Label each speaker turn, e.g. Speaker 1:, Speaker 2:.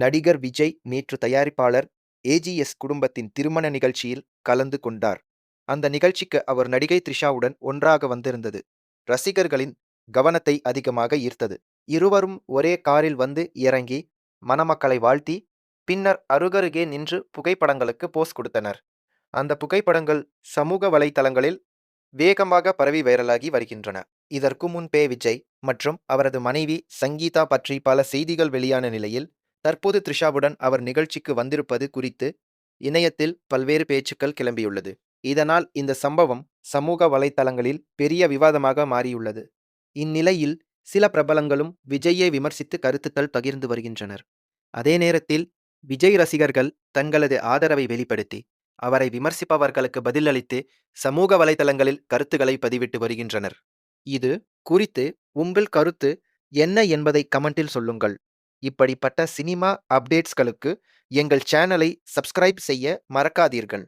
Speaker 1: நடிகர் விஜய் நேற்று தயாரிப்பாளர் ஏஜிஎஸ் குடும்பத்தின் திருமண நிகழ்ச்சியில் கலந்து கொண்டார். அந்த நிகழ்ச்சிக்கு அவர் நடிகை த்ரிஷாவுடன் ஒன்றாக வந்திருந்தது ரசிகர்களின் கவனத்தை அதிகமாக ஈர்த்தது. இருவரும் ஒரே காரில் வந்து இறங்கி மணமக்களை வாழ்த்தி, பின்னர் அருகருகே நின்று புகைப்படங்களுக்கு போஸ் கொடுத்தனர். அந்த புகைப்படங்கள் சமூக வலைதளங்களில் வேகமாக பரவி வைரலாகி வருகின்றன. இதற்கு முன்பே விஜய் மற்றும் அவரது மனைவி சங்கீதா பற்றி பல செய்திகள் வெளியான நிலையில், தற்போது த்ரிஷாவுடன் அவர் நிகழ்ச்சிக்கு வந்திருப்பது குறித்து இணையத்தில் பல்வேறு பேச்சுக்கள் கிளம்பியுள்ளது. இதனால் இந்த சம்பவம் சமூக வலைதளங்களில் பெரிய விவாதமாக மாறியுள்ளது. இந்நிலையில் சில பிரபலங்களும் விஜய்யை விமர்சித்து கருத்துக்கள் பகிர்ந்து வருகின்றனர். அதே நேரத்தில் விஜய் ரசிகர்கள் தங்களது ஆதரவை வெளிப்படுத்தி, அவரை விமர்சிப்பவர்களுக்கு பதிலளித்து சமூக வலைதளங்களில் கருத்துக்களை பதிவிட்டு வருகின்றனர். இது குறித்து உங்கள் கருத்து என்ன என்பதை கமெண்டில் சொல்லுங்கள். இப்படிப்பட்ட சினிமா அப்டேட்ஸ்களுக்கு எங்கள் சேனலை சப்ஸ்கிரைப் செய்ய மறக்காதீர்கள்.